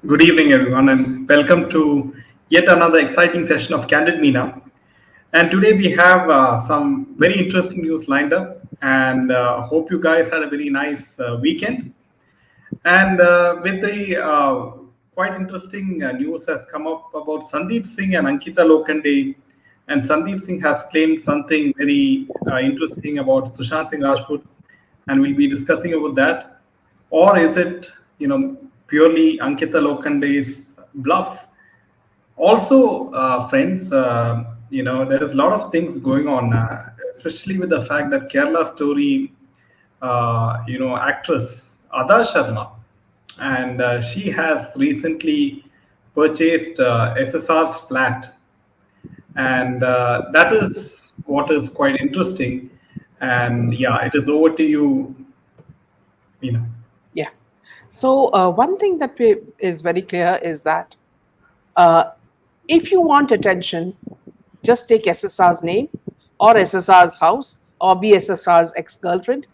Good evening, everyone, and welcome to yet another exciting session of Candid Meena. And today we have some very interesting news lined up, and hope you guys had a very nice weekend. And with the quite interesting news has come up about Sandeep Singh and Ankita Lokande. And Sandeep Singh has claimed something very interesting about Sushant Singh Rajput, and we'll be discussing about that. Or is it, purely Ankita Lokande's bluff? Also, friends, there is a lot of things going on, especially with the fact that Kerala story, actress Ada Sharma, and she has recently purchased SSR's flat, and that is what is quite interesting. And yeah, it is over to you, Meena. Yeah. So one thing that is very clear is that uh, if you want attention, just take SSR's name or SSR's house or be SSR's ex-girlfriend,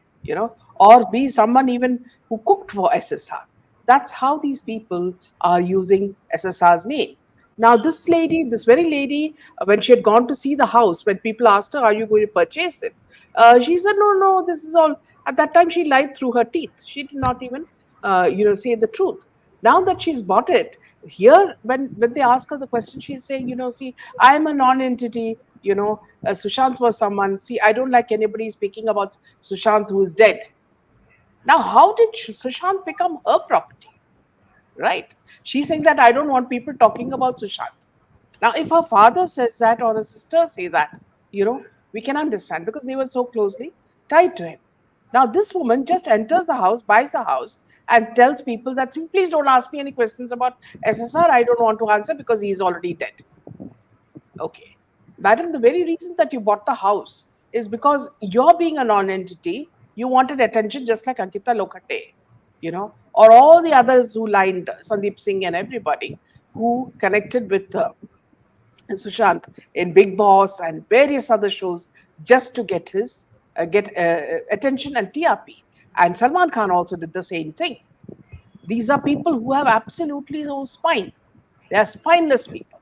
or be someone even who cooked for SSR. That's how these people are using SSR's name. Now, this very lady, when she had gone to see the house, when people asked her, "Are you going to purchase it?" She said, "No, no, this is all." At that time, she lied through her teeth. She did not even, say the truth. Now that she's bought it, here when they ask her the question, she's saying, "See, I am a non-entity. Sushant was someone. See, I don't like anybody speaking about Sushant who is dead." Now, how did Sushant become her property? Right? She's saying that I don't want people talking about Sushant. Now, if her father says that or her sister say that, we can understand because they were so closely tied to him. Now, this woman just enters the house, buys the house, and tells people that, please don't ask me any questions about SSR. I don't want to answer because he's already dead. Okay. Madam, the very reason that you bought the house is because you're being a non-entity. You wanted attention just like Ankita Lokate, or all the others who lined Sandeep Singh and everybody who connected with Sushant in Big Boss and various other shows just to get attention and TRP. And Salman Khan also did the same thing. These are people who have absolutely no spine. They are spineless people.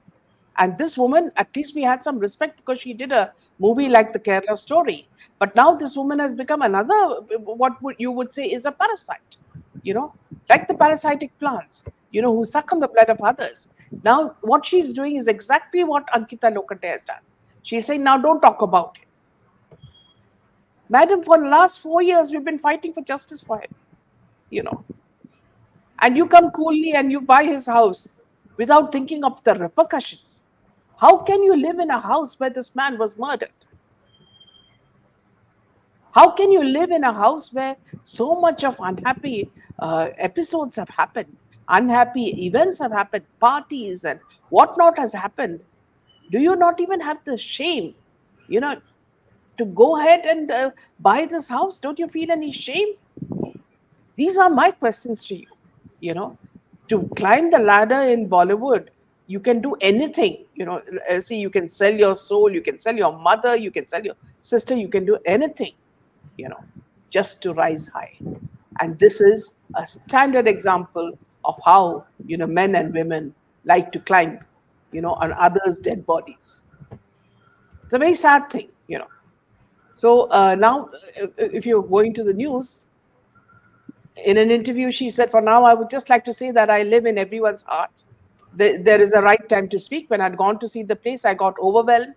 And this woman, at least we had some respect because she did a movie like the Kerala Story. But now this woman has become another, you would say is a parasite, you know, like the parasitic plants, who suck on the blood of others. Now, what she's doing is exactly what Ankita Lokate has done. She's saying, now don't talk about him. Madam, for the last 4 years, we've been fighting for justice for him, you know. And you come coolly and you buy his house without thinking of the repercussions. How can you live in a house where this man was murdered? How can you live in a house where so much of unhappy episodes have happened, unhappy events have happened, parties and whatnot has happened? Do you not even have the shame, you know, to go ahead and buy this house? Don't you feel any shame? These are my questions to you. To climb the ladder in Bollywood, you can do anything. See, you can sell your soul, you can sell your mother, you can sell your sister, you can do anything, you know, just to rise high. And this is a standard example of how, men and women like to climb, on others' dead bodies. It's a very sad thing. So now, if you're going to the news, in an interview, she said, "For now, I would just like to say that I live in everyone's hearts. There is a right time to speak. When I'd gone to see the place, I got overwhelmed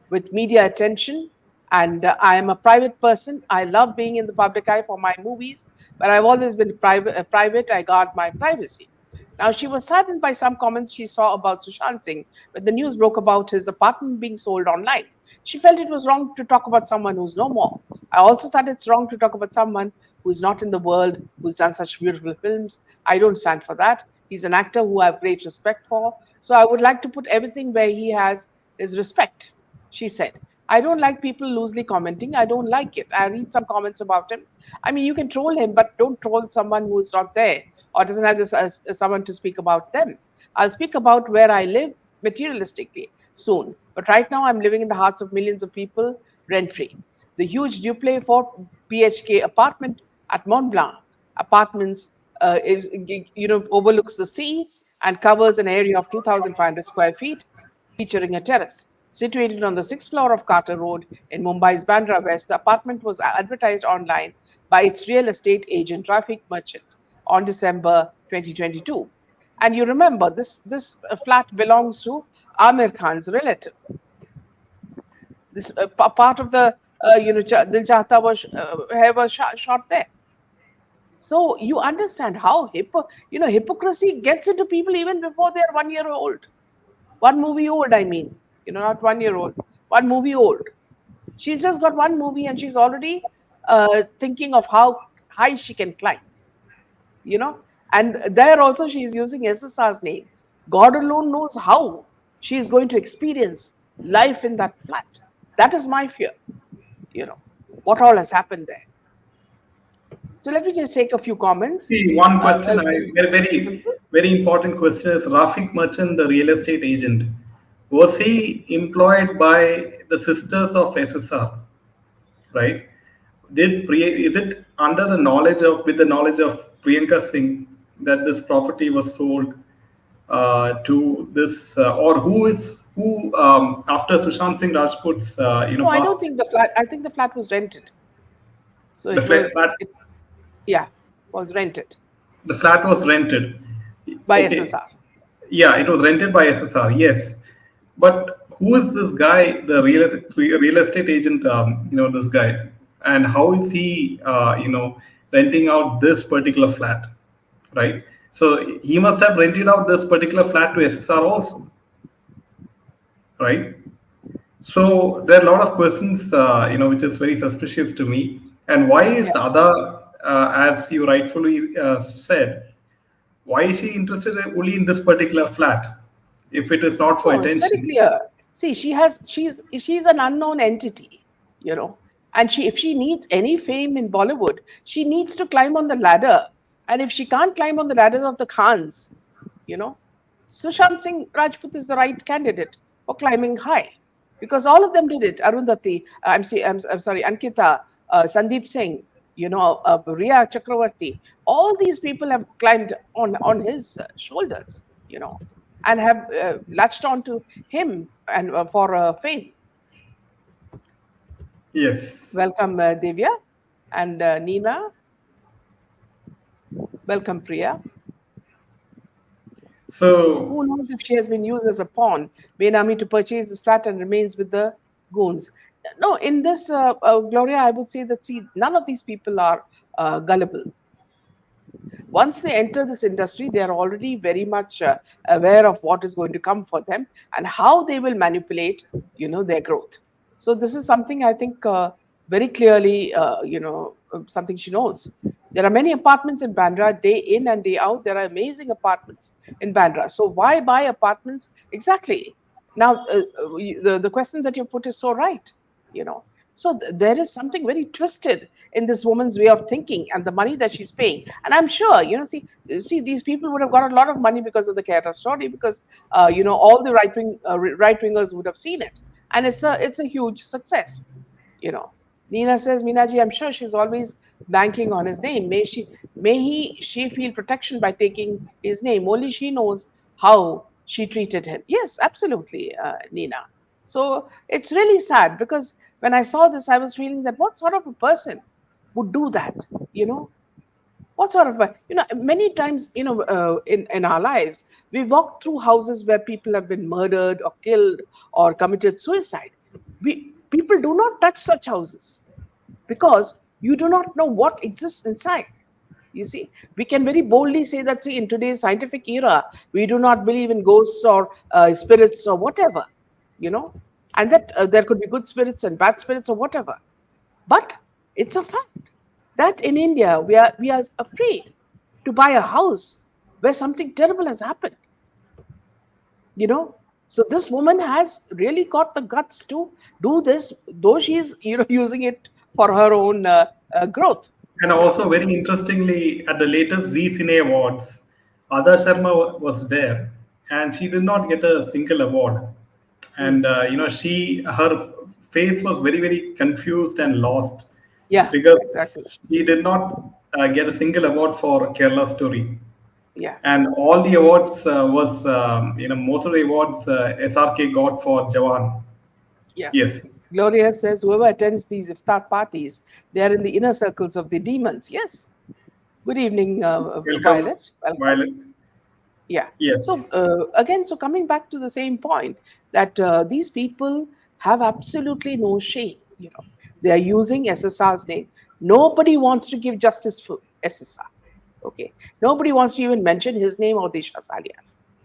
with media attention. And I am a private person. I love being in the public eye for my movies, but I've always been private. I guard my privacy." Now, she was saddened by some comments she saw about Sushant Singh when the news broke about his apartment being sold online. She felt it was wrong to talk about someone who's no more. I also thought it's wrong to talk about someone who's not in the world, who's done such beautiful films. I don't stand for that. He's an actor who I have great respect for. So I would like to put everything where he has his respect, she said. I don't like people loosely commenting. I don't like it. I read some comments about him. I mean, you can troll him, but don't troll someone who is not there or doesn't have this as someone to speak about them. I'll speak about where I live materialistically soon. But right now, I'm living in the hearts of millions of people rent free. The huge duplex 4 BHK apartment at Mont Blanc Apartments overlooks the sea. and covers an area of 2,500 square feet, featuring a terrace. Situated on the sixth floor of Carter Road in Mumbai's Bandra West, the apartment was advertised online by its real estate agent Traffic Merchant on December 2022. And you remember this flat belongs to Amir Khan's relative. This part of the Dil Chahta was hair was shot there. So you understand how hypocrisy gets into people even before they are 1 year old. One movie old, I mean, not 1 year old, 1 movie old. She's just got one movie and she's already thinking of how high she can climb, you know. And there also she is using SSR's name. God alone knows how she is going to experience life in that flat. That is my fear, what all has happened there. So let me just take a few comments. See, one Uh, question, uh, very important question is Rafik Merchant, the real estate agent, was he employed by the sisters of SSR, right? Is it under the knowledge of, with the knowledge of Priyanka Singh that this property was sold to this, or who after Sushant Singh Rajput's, no, I don't past, think the flat. I think the flat was rented. So the it flat, was, yeah, was rented the flat was rented. by Okay, SSR. yeah, it was rented by SSR, yes. But who is this guy, the real estate agent? This guy, and how is he, renting out this particular flat, right? So he must have rented out this particular flat to SSR also, right? So there are a lot of questions, which is very suspicious to me. And why is Yeah. Ada, as you rightfully said, why is she interested only in this particular flat if it is not for No, it's very attention? clear. See, she's an unknown entity, you know, and if she needs any fame in Bollywood, she needs to climb on the ladder. And if she can't climb on the ladder of the Khans, you know, Sushant Singh Rajput is the right candidate for climbing high, because all of them did it. Arundhati, I'm sorry, Ankita, Sandeep Singh, Riya Chakravarti, all these people have climbed on his shoulders, and have latched on to him and for fame. Yes. Welcome, Divya, and Nina. Welcome, Priya. So Who knows if she has been used as a pawn, Benami, to purchase this flat and remains with the goons? No, in this, Gloria, I would say that, see, none of these people are gullible. Once they enter this industry, they are already very much aware of what is going to come for them and how they will manipulate, their growth. So this is something I think very clearly, something she knows. There are many apartments in Bandra, day in and day out. There are amazing apartments in Bandra. So why buy apartments? Exactly. Now, the question that you put is so right. You know, so there is something very twisted in this woman's way of thinking and the money that she's paying. And I'm sure, see, these people would have got a lot of money because of the Kerala story, because all the right wingers would have seen it, and it's a huge success. You know, Nina says, Minaji, I'm sure she's always banking on his name. She feel protection by taking his name. Only she knows how she treated him. Yes, absolutely, Nina. So it's really sad, because when I saw this, I was feeling that what sort of a person would do that? You know, what sort of many times, in our lives, we walk through houses where people have been murdered or killed or committed suicide. People do not touch such houses, because you do not know what exists inside. You see, we can very boldly say that, see, in today's scientific era, we do not believe in ghosts or spirits or whatever, and that there could be good spirits and bad spirits or whatever. But it's a fact that in India, we are afraid to buy a house where something terrible has happened, you know. So this woman has really got the guts to do this, though she's, using it for her own growth, and also very interestingly, at the latest Z Cine Awards, Ada Sharma was there, and she did not get a single award. Mm. And her face was very confused and lost Yeah, because exactly. she did not get a single award for Kerala Story. Yeah. and all the awards was most of the awards SRK got for Jawan. Yeah. Yes, Gloria says whoever attends these iftar parties, they are in the inner circles of the demons. Yes. Good evening, welcome, Violet. Welcome. Violet. Yeah. Yes, So again, so coming back to the same point that these people have absolutely no shame. They are using SSR's name. Nobody wants to give justice for SSR. Okay. Nobody wants to even mention his name or Disha Salia.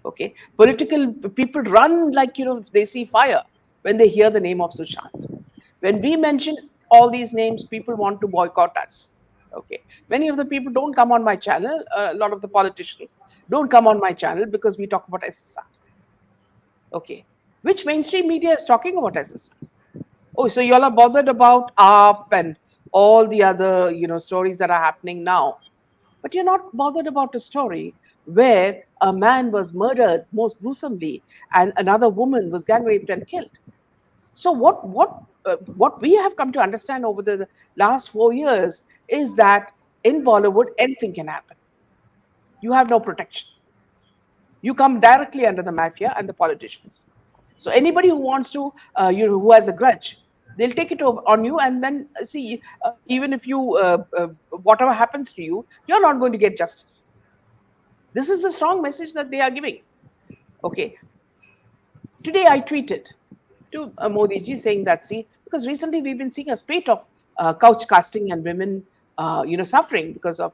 Okay. Political people run like if they see fire when they hear the name of Sushant. When we mention all these names, people want to boycott us. Okay. Many of the people don't come on my channel. A lot of the politicians don't come on my channel because we talk about SSR. Okay. Which mainstream media is talking about SSR? Oh, so you all are bothered about ARP and all the other, stories that are happening now. But you're not bothered about a story where a man was murdered most gruesomely and another woman was gang raped and killed. So what we have come to understand over the last 4 years is that in Bollywood anything can happen. You have no protection. You come directly under the mafia and the politicians. So anybody who wants to, who has a grudge, they'll take it over on you, and then see, even if you, whatever happens to you, you're not going to get justice. This is a strong message that they are giving. Okay. Today I tweeted to Modi ji saying that, see, because recently we've been seeing a spate of couch casting and women, suffering because of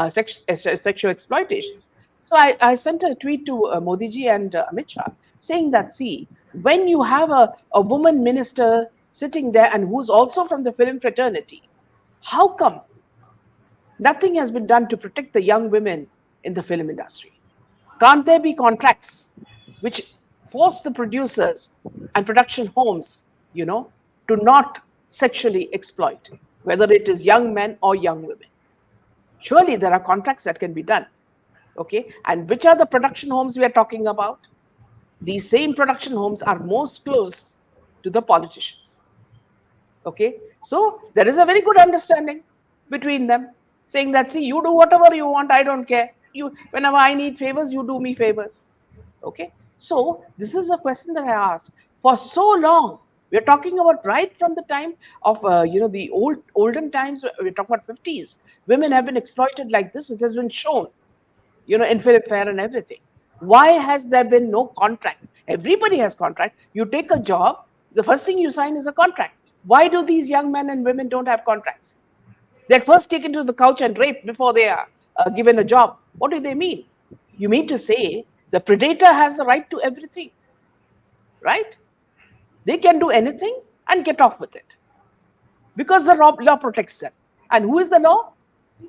sexual exploitations. So I sent a tweet to Modi ji and Amit Shah saying that, see, when you have a woman minister sitting there and who's also from the film fraternity, how come nothing has been done to protect the young women in the film industry? Can't there be contracts which force the producers and production homes, to not sexually exploit, whether it is young men or young women? Surely there are contracts that can be done. Okay. And which are the production homes we are talking about? These same production homes are most close to the politicians. Okay. So there is a very good understanding between them, saying that, see, you do whatever you want, I don't care. You, whenever I need favors, you do me favors. Okay. So this is a question that I asked for so long. We're talking about right from the time of the olden times. We're talking about 50s. Women have been exploited like this. It has been shown, in film fair and everything. Why has there been no contract? Everybody has contract. You take a job, the first thing you sign is a contract. Why do these young men and women don't have contracts? They're first taken to the couch and raped before they are given a job. What do they mean? You mean to say the predator has the right to everything, right? They can do anything and get off with it because the law protects them. And who is the law?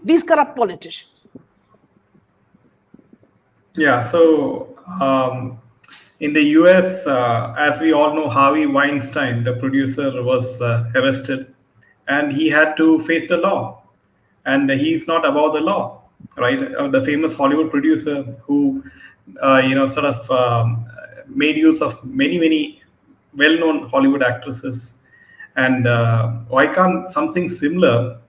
These corrupt politicians. yeah. So in the US, as we all know, Harvey Weinstein, the producer, was arrested, and he had to face the law, and he's not above the law, right? The famous Hollywood producer who, sort of made use of many well-known Hollywood actresses, and why can't something similar?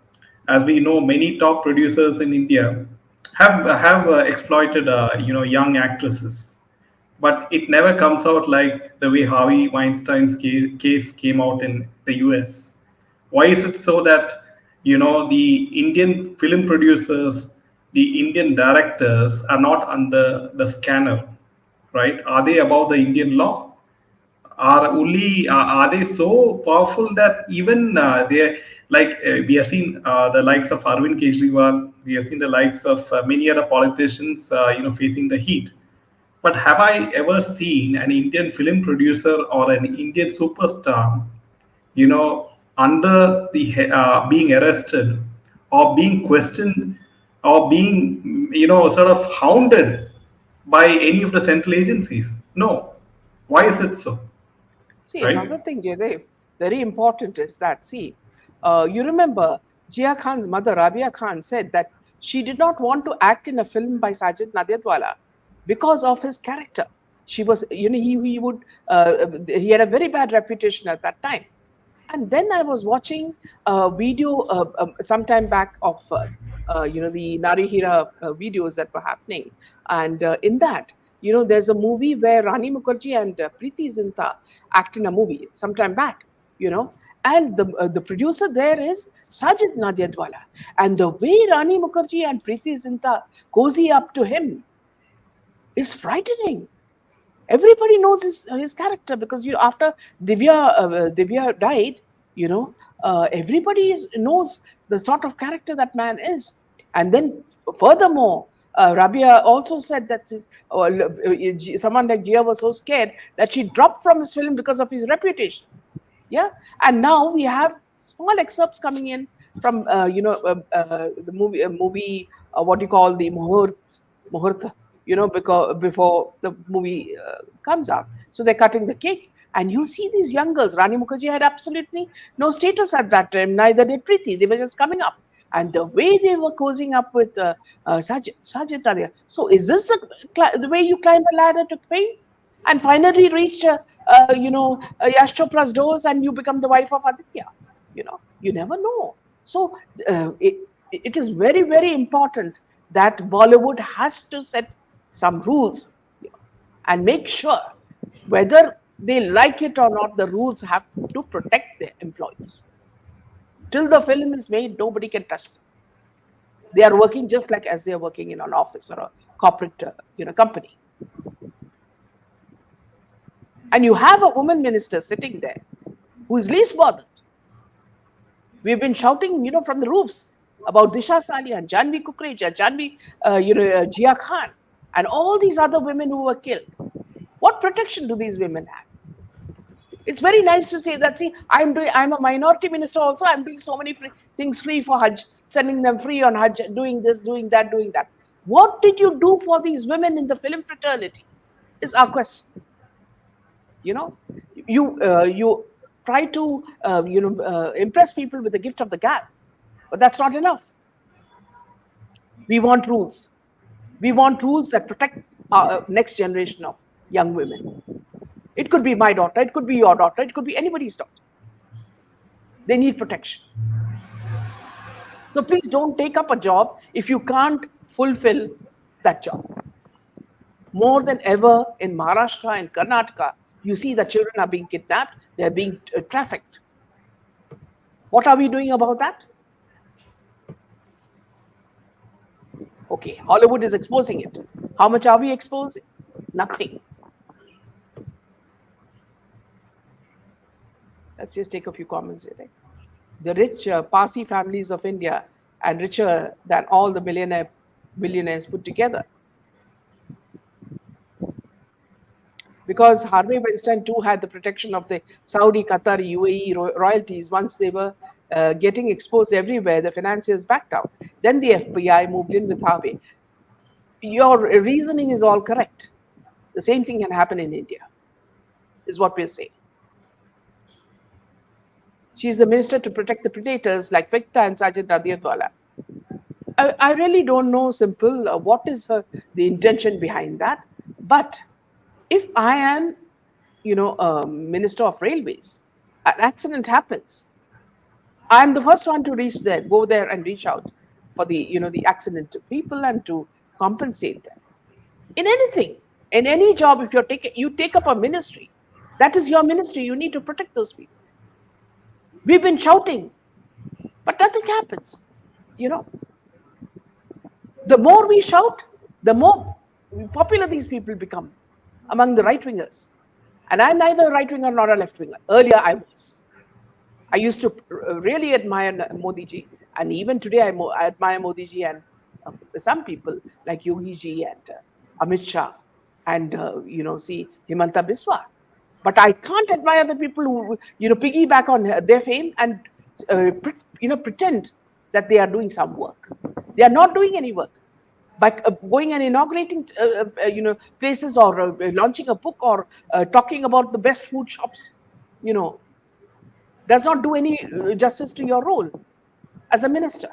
As we know, many top producers in India have exploited young actresses, but it never comes out like the way Harvey Weinstein's case came out in the US. Why is it so that the Indian film producers, the Indian directors are not under the scanner, right? Are they above the Indian law? Are they so powerful that even they, like, we have seen the likes of Arvind Kejriwal, we have seen the likes of many other politicians facing the heat. But have I ever seen an Indian film producer or an Indian superstar, under the being arrested or being questioned or being, sort of hounded by any of the central agencies? No. Why is it so? See, Right? another thing, Jaydev, very important is that, see, you remember Jia Khan's mother, Rabia Khan, said that she did not want to act in a film by Sajid Nadiadwala because of his character. She was, he had a very bad reputation at that time. And then I was watching a video sometime back of the Narihira videos that were happening. And in that, there's a movie where Rani Mukherjee and Preeti Zinta act in a movie sometime back, and the producer there is Sajid Nadiadwala. And the way Rani Mukherjee and Preeti Zinta cozy up to him is frightening. Everybody knows his character, because after Divya died, everybody knows the sort of character that man is. And then furthermore, Rabia also said that someone like Jia was so scared that she dropped from his film because of his reputation. Yeah, and now we have small excerpts coming in from the movie what you call the muhurta, because before the movie comes out, so they're cutting the cake, and you see these young girls. Rani Mukherjee had absolutely no status at that time, neither did Preeti. They were just coming up, and the way they were cozying up with Sajid Nadia. So is this the way you climb a ladder to fame and finally reach Yash Chopra's doors, and you become the wife of Aditya? You never know. So it is very, very important that Bollywood has to set some rules, and make sure, whether they like it or not, the rules have to protect their employees. Till the film is made, nobody can touch them. They are working just like as they are working in an office or a corporate company. And you have a woman minister sitting there who is least bothered. We've been shouting, from the roofs about Disha Salian, Janvi Kukreja, Jia Khan, and all these other women who were killed. What protection do these women have? It's very nice to say that, see, I'm a minority minister also, I'm doing so many things free for Hajj, sending them free on Hajj, doing this, doing that, doing that. What did you do for these women in the film fraternity is our question. You try to impress people with the gift of the gab, but that's not enough. We want rules. We want rules that protect our next generation of young women. It could be my daughter, it could be your daughter, it could be anybody's daughter. They need protection. So please don't take up a job if you can't fulfill that job. More than ever in Maharashtra and Karnataka, you see that children are being kidnapped, they're being trafficked. What are we doing about that? Okay, Hollywood is exposing it. How much are we exposing? Nothing. Let's just take a few comments here. The rich Parsi families of India and richer than all the billionaires put together. Because Harvey Weinstein too had the protection of the Saudi, Qatar, UAE royalties. Once they were getting exposed everywhere, the financiers backed out. Then the FBI moved in with Harvey. Your reasoning is all correct. The same thing can happen in India, is what we're saying. She's the minister to protect the predators like Vikta and Sajid Nadiadwala. I really don't know, Simple, what is the intention behind that. But if I am, a minister of railways, an accident happens, I'm the first one to go there and reach out for the accident people and to compensate them. In anything, in any job, if you take up a ministry, that is your ministry. You need to protect those people. We've been shouting, but nothing happens. The more we shout, the more popular these people become among the right-wingers. And I'm neither a right-winger nor a left-winger. Earlier I was. I used to really admire Modi ji. And even today I admire Modi ji and some people like Yogi ji and Amit Shah and, see Himanta Biswa. But I can't admire the people who, piggyback on their fame and, pretend that they are doing some work. They are not doing any work. By going and inaugurating, places, or launching a book, or talking about the best food shops, does not do any justice to your role as a minister.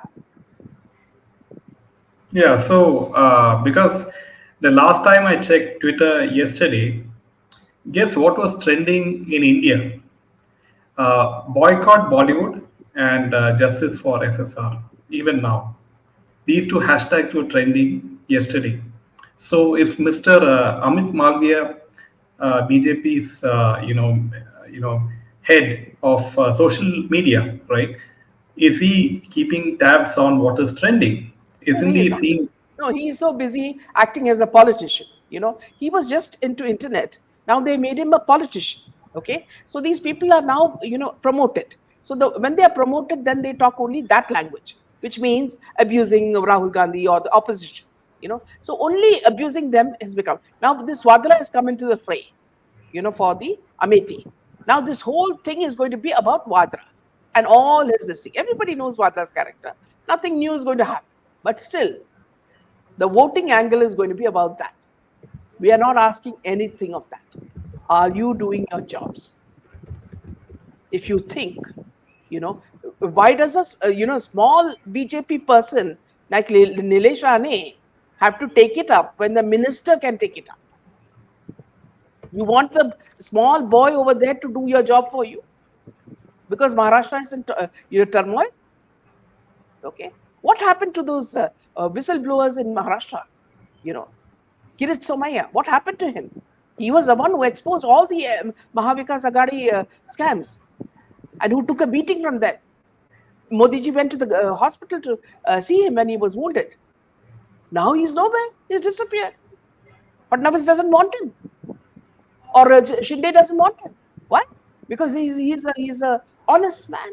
Yeah, so because the last time I checked Twitter yesterday, guess what was trending in India? Boycott Bollywood and justice for SSR, even now. These two hashtags were trending yesterday. So is Mr. Amit Malviya, BJP's head of social media, right? Is he keeping tabs on what is trending? No, Isn't he is he not. seeing? No, he is so busy acting as a politician. He was just into internet. Now they made him a politician. Okay, so these people are now promoted. So when they are promoted, then they talk only that language, which means abusing Rahul Gandhi or the opposition. So only abusing them has become. Now this Vadra has come into the fray. For the Ameti. Now this whole thing is going to be about Vadra and all his this thing. Everybody knows Vadra's character. Nothing new is going to happen. But still, the voting angle is going to be about that. We are not asking anything of that. Are you doing your jobs? If you think, you know, why does a small BJP person like Nilesh Rane have to take it up when the minister can take it up? You want the small boy over there to do your job for you because Maharashtra is in turmoil. Okay, what happened to those whistleblowers in Maharashtra? Kirit Somaya, what happened to him? He was the one who exposed all the Mahavikas Agadi scams and who took a beating from them. Modi ji went to the hospital to see him when he was wounded. Now he's nowhere. He's disappeared. Fadnavis doesn't want him. Or Shinde doesn't want him. Why? Because he's a honest man.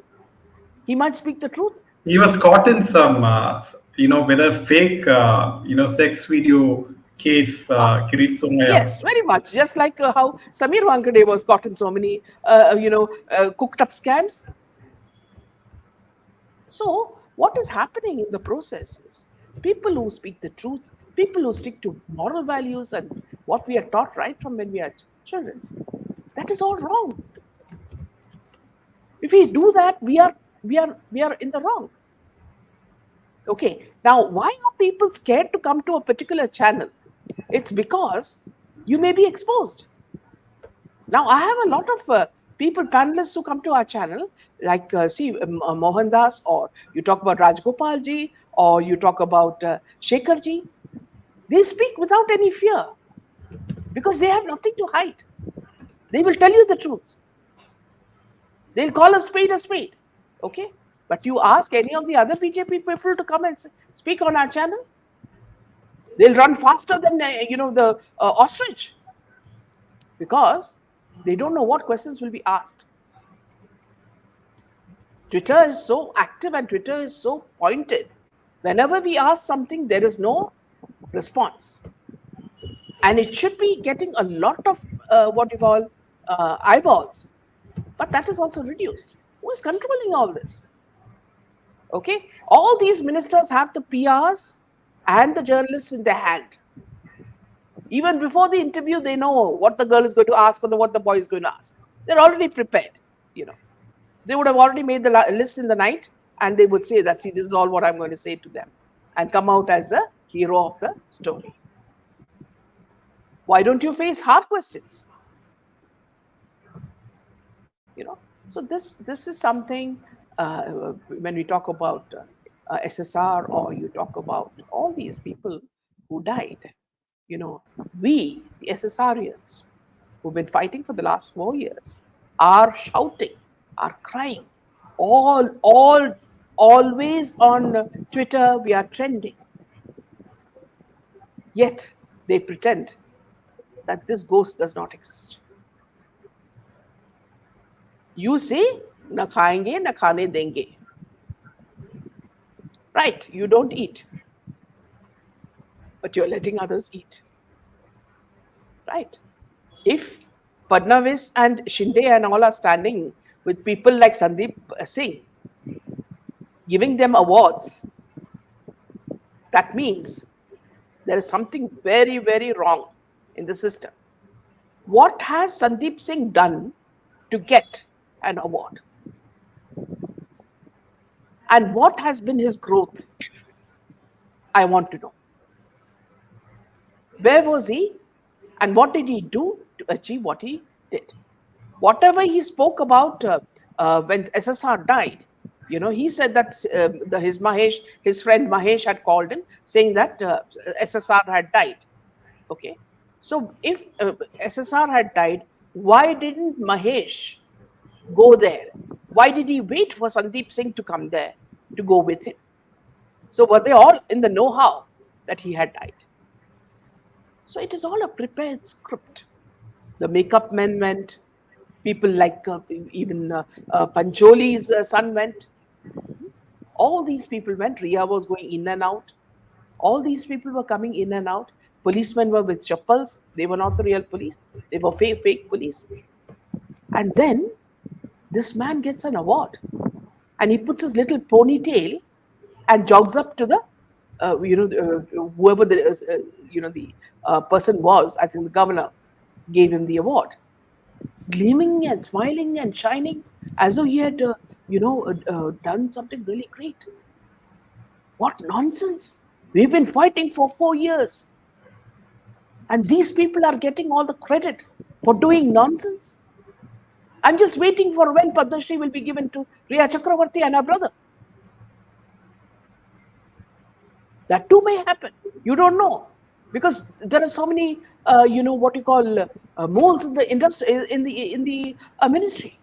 He might speak the truth. He was caught in some, whether fake, sex video case, Kirit Somaya. Yes, very much. Just like how Samir Wankade was caught in so many, cooked up scams. So, what is happening in the process is people who speak the truth, people who stick to moral values and what we are taught right from when we are children, that is all wrong. If we do that, we are in the wrong. Okay. Now, why are people scared to come to a particular channel? It's because you may be exposed. Now, I have a lot of people, panelists who come to our channel, like Mohan Das, or you talk about Rajgopal ji, or you talk about Shekhar ji. They speak without any fear because they have nothing to hide. They will tell you the truth. They'll call a spade. Okay? But you ask any of the other BJP people to come and speak on our channel, they'll run faster than the ostrich because they don't know what questions will be asked. Twitter is so active and Twitter is so pointed. Whenever we ask something, there is no response. And it should be getting a lot of eyeballs. But that is also reduced. Who is controlling all this? Okay? All these ministers have the PRs and the journalists in their hand. Even before the interview, they know what the girl is going to ask or what the boy is going to ask. They're already prepared. They would have already made the list in the night and they would say that, see, this is all what I'm going to say to them and come out as a hero of the story. Why don't you face hard questions? So this is something when we talk about SSR or you talk about all these people who died. We, the SSRians, who've been fighting for the last 4 years, are shouting, are crying, always on Twitter. We are trending. Yet they pretend that this ghost does not exist. You say, na khayenge, na khane denge. Right, you don't eat, but you're letting others eat. Right? If Fadnavis and Shinde and all are standing with people like Sandeep Singh, giving them awards, that means there is something very, very wrong in the system. What has Sandeep Singh done to get an award? And what has been his growth? I want to know. Where was he? And what did he do to achieve what he did? Whatever he spoke about when SSR died, He said that his friend Mahesh had called him saying that SSR had died. Okay, so if SSR had died, why didn't Mahesh go there? Why did he wait for Sandeep Singh to come there to go with him? So were they all in the know-how that he had died? So it is all a prepared script. The makeup men went. People like even Pancholi's son went. All these people went. Ria was going in and out. All these people were coming in and out. Policemen were with chappals. They were not the real police. They were fake police. And then this man gets an award, and he puts his little ponytail and jogs up to the, whoever the, the person was. I think the governor gave him the award, gleaming and smiling and shining as though he had, done something really great. What nonsense! We've been fighting for 4 years, and these people are getting all the credit for doing nonsense. I'm just waiting for when Padma Shri will be given to Riya Chakravarti and her brother. That too may happen. You don't know, because there are so many, what you call moles in the industry, in the ministry.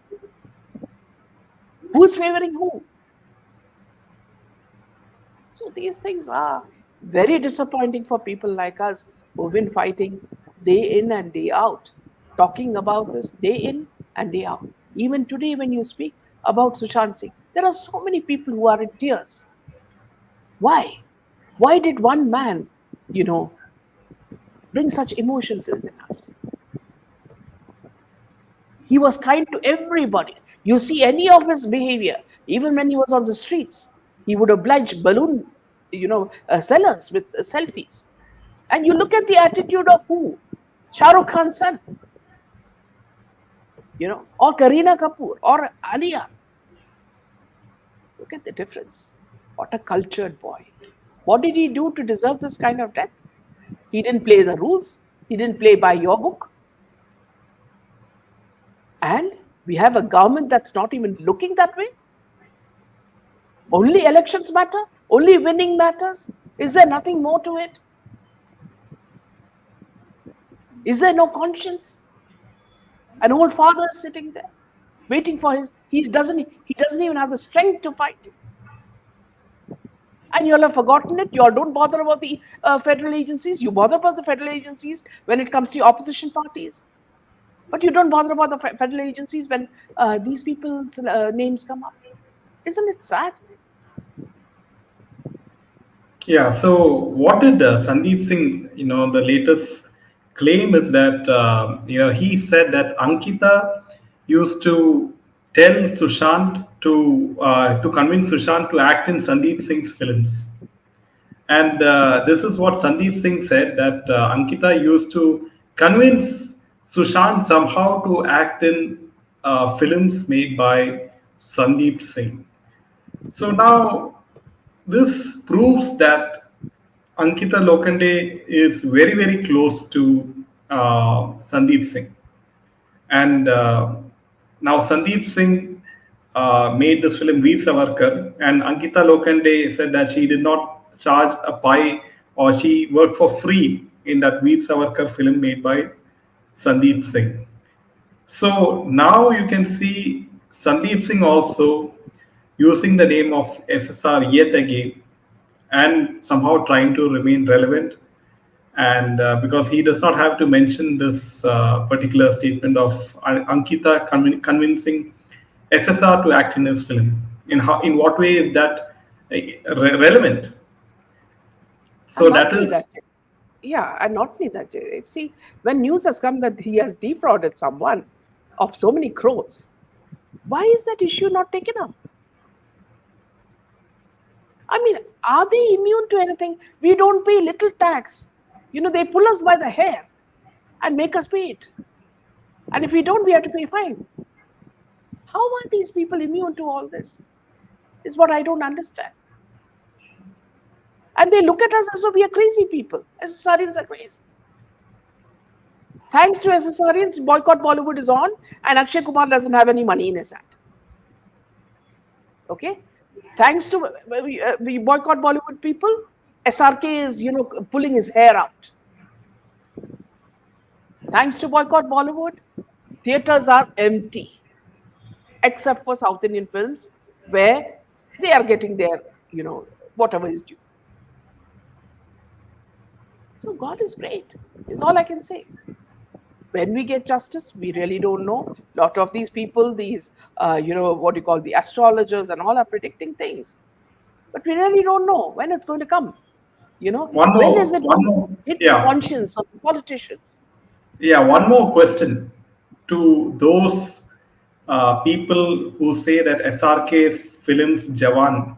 Who is favoring who? So these things are very disappointing for people like us who've been fighting day in and day out, talking about this day in and day out. Even today, when you speak about Sushant Singh, there are so many people who are in tears. Why? Why did one man, bring such emotions in us? He was kind to everybody. You see any of his behavior, even when he was on the streets, he would oblige balloon, sellers with selfies. And you look at the attitude of who? Shah Rukh Khan's son, or Kareena Kapoor, or Alia. Look at the difference. What a cultured boy. What did he do to deserve this kind of death? He didn't play the rules. He didn't play by your book. And we have a government that's not even looking that way. Only elections matter? Only winning matters? Is there nothing more to it? Is there no conscience? An old father is sitting there, waiting for he doesn't even have the strength to fight. And you all have forgotten it. You all don't bother about the federal agencies. You bother about the federal agencies when it comes to opposition parties. But you don't bother about the federal agencies when these people's names come up. Isn't it sad? Yeah. So what did Sandeep Singh? The latest claim is that he said that Ankita used to tell Sushant to convince Sushant to act in Sandeep Singh's films. And this is what Sandeep Singh said, that Ankita used to convince Sushant somehow to act in films made by Sandeep Singh. So now this proves that Ankita Lokande is very, very close to Sandeep Singh. And now Sandeep Singh made this film Veer Savarkar, and Ankita Lokande said that she did not charge a pie, or she worked for free in that Veer Savarkar film made by Sandeep Singh. So now you can see Sandeep Singh also using the name of SSR yet again, and somehow trying to remain relevant. And because he does not have to mention this particular statement of Ankita convincing SSR to act in his film, in what way is that relevant? So And not that only that, is, yeah, and not only that, see, when news has come that he has defrauded someone of so many crores, why is that issue not taken up? I mean, are they immune to anything? We don't pay little tax. They pull us by the hair and make us pay it. And if we don't, we have to pay fine. How are these people immune to all this? Is what I don't understand. And they look at us as though we are crazy people. SSRians are crazy. Thanks to SSRians, Boycott Bollywood is on, and Akshay Kumar doesn't have any money in his hand. Okay? Thanks to we boycott Bollywood people, SRK is pulling his hair out. Thanks to boycott Bollywood, theaters are empty except for South Indian films where they are getting their whatever is due. So God is great, is all I can say. When we get justice, we really don't know. A lot of these people, these, what you call the astrologers and all are predicting things. But we really don't know when it's going to come. When is it One going to more, hit the yeah, conscience of the politicians? yeah, one more question to those people who say that SRK's films Jawan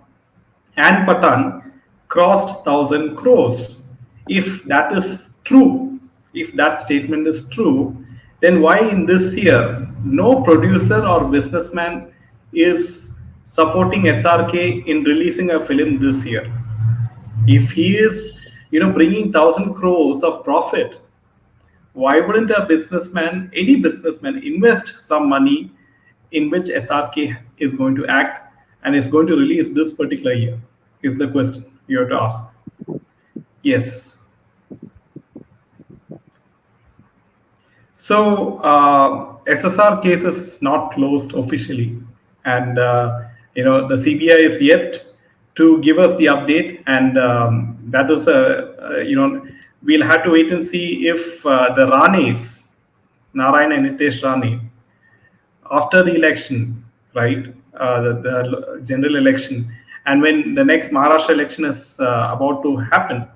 and Patan crossed 1,000 crores. If that is true, if that statement is true, then why in this year no producer or businessman is supporting SRK in releasing a film this year? If he is, bringing 1,000 crores of profit, why wouldn't a businessman, any businessman, invest some money in which SRK is going to act and is going to release this particular year? Is the question you have to ask. Yes. So SSR case is not closed officially, and the CBI is yet to give us the update, and that is we'll have to wait and see if the Ranis, Narayan and Nitesh Rani, after the election, right, the general election, and when the next Maharashtra election is about to happen,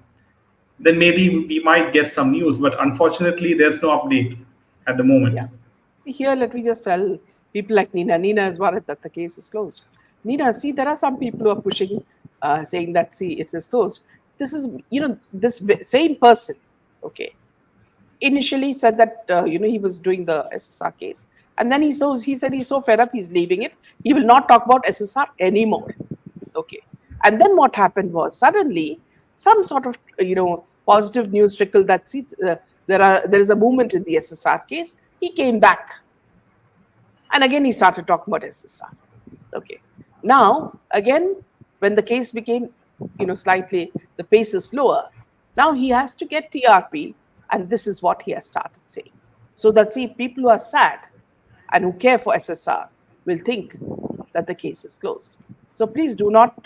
then maybe we might get some news. But unfortunately, there's no update at the moment. Yeah. See, here, let me just tell people like Nina. Nina is worried that the case is closed. Nina, see, there are some people who are pushing, saying that, see, it is closed. This is, this same person, okay, initially said that, he was doing the SSR case. And then he said he's so fed up, he's leaving it. He will not talk about SSR anymore. Okay. And then what happened was suddenly some sort of, positive news trickled that, see, there is a movement in the SSR case. He came back and again he started talking about SSR. Okay. Now, again, when the case became, slightly, the pace is slower, now he has to get TRP, and this is what he has started saying. So that, see, people who are sad and who care for SSR will think that the case is closed. So please do not,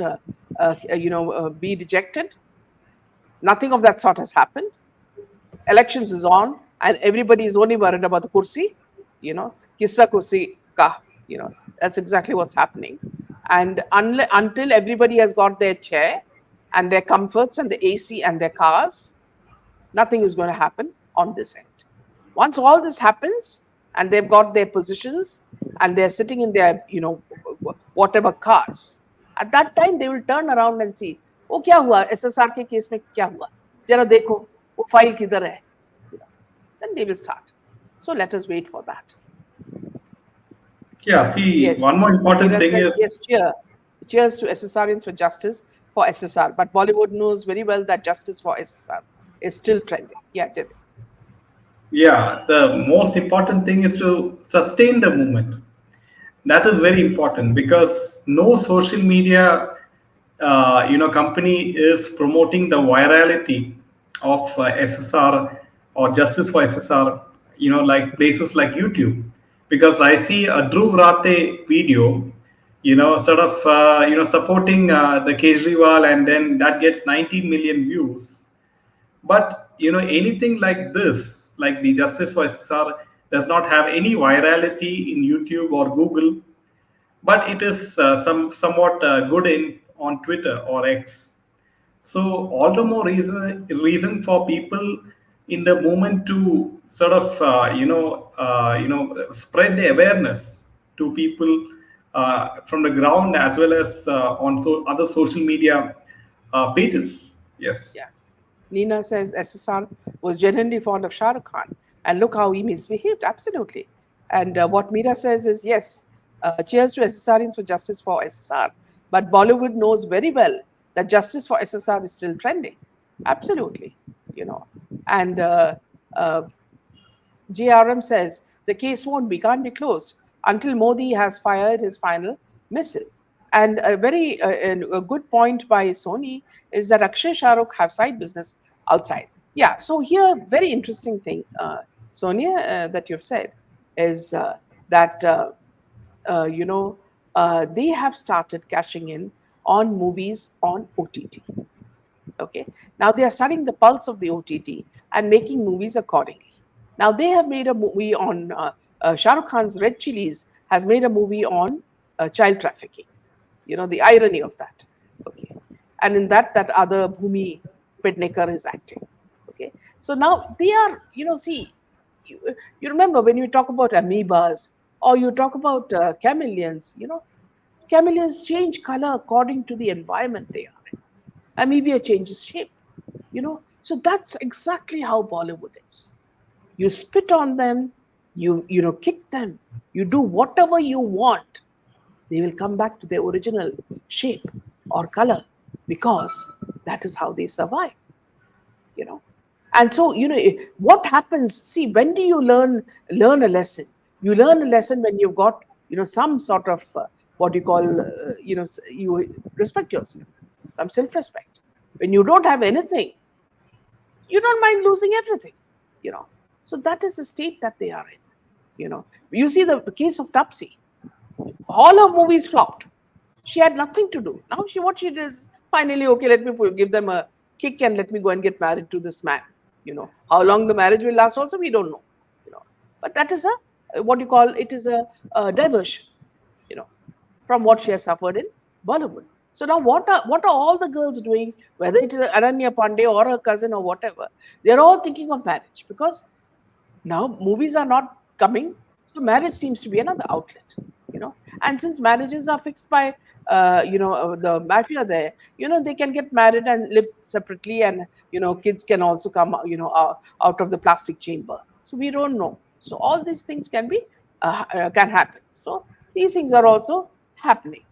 be dejected. Nothing of that sort has happened. Elections is on, and everybody is only worried about the kursi, kissa kursi ka, that's exactly what's happening. And until everybody has got their chair and their comforts and the AC and their cars, nothing is going to happen on this end. Once all this happens and they've got their positions and they're sitting in their, whatever cars, at that time they will turn around and see, oh, kya hua? SSR ke case mein kya hua? Jara dekho, wo file kidhar hai? Then they will start. So let us wait for that. Yeah, see, Yes. one more important Meera thing says, is, yes, cheers to SSRians for justice for SSR. But Bollywood knows very well that justice for SSR is still trending. Yeah, Jimmy. yeah, the most important thing is to sustain the movement. That is very important because no social media, company is promoting the virality of SSR or justice for SSR. Like places like YouTube, because I see a Dhruv Rate video, sort of, supporting the Kejriwal, and then that gets 19 million views. But anything like this, like the Justice for SSR, does not have any virality in YouTube or Google, but it is somewhat good in on Twitter or X. So all the more reason for people in the moment to sort of spread the awareness to people from the ground, as well as on other social media pages. Yes. Yeah. Nina says SSR was genuinely fond of Shah Rukh Khan, and look how he misbehaved. Absolutely. And what Meera says is yes, cheers to SSRians for justice for SSR. But Bollywood knows very well that justice for SSR is still trending. Absolutely. And JRM says the case can't be closed until Modi has fired his final missile. And a good point by Sony is that Akshay Shah Rukh have side business outside. Yeah. So here, very interesting thing, Sonia, that you've said is that you know they have started cashing in on movies on OTT. Okay. Now they are studying the pulse of the OTT and making movies accordingly. Now they have made a movie on Shah Rukh Khan's Red Chilies has made a movie on child trafficking. You know the irony of that. Okay, and in that other Bhumi Pednekar is acting. Okay, so now they are, see, you, you remember when you talk about amoebas or you talk about chameleons. Chameleons change color according to the environment they are in. Amoeba changes shape. So that's exactly how Bollywood is. You spit on them, you kick them, you do whatever you want, they will come back to their original shape or color, because that is how they survive. you know and so, what happens, see, when do you learn a lesson? You learn a lesson when you've got, some sort of what you call, you respect yourself, some self respect. When you don't have anything, you don't mind losing everything. you know so that is the state that they are in. You see the case of Tapsi. All her movies flopped. She had nothing to do. Now what she did is finally, okay, let me give them a kick and let me go and get married to this man. How long the marriage will last also we don't know. You know, but that is a, what you call, it is a diversion. You know, from what she has suffered in Bollywood. So now what are all the girls doing? Whether it is Ananya Pandey or her cousin or whatever, they are all thinking of marriage, because now movies are not coming, so marriage seems to be another outlet. And since marriages are fixed by the mafia there, they can get married and live separately, and kids can also come out of the plastic chamber, so we don't know. So all these things can happen. So these things are also happening.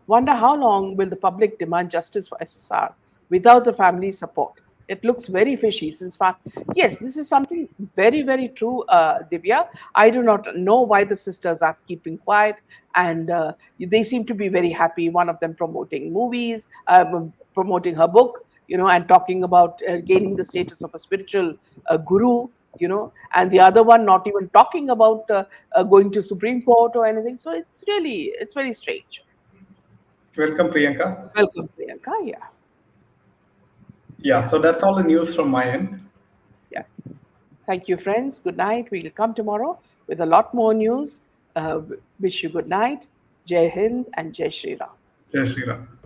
Wonder how long will the public demand justice for SSR without the family support? It looks very fishy since yes, this is something very, very true, Divya. I do not know why the sisters are keeping quiet, and they seem to be very happy. One of them promoting movies, promoting her book, and talking about gaining the status of a spiritual guru, and the other one not even talking about going to Supreme Court or anything. So it's very strange. Welcome, Priyanka. Welcome, Priyanka. Yeah, Yeah, so that's all the news from my end. yeah. Thank you, friends. Good night. We'll come tomorrow with a lot more news. Wish you good night. Jai Hind and Jai Shri Ram. Jai Shri Ram.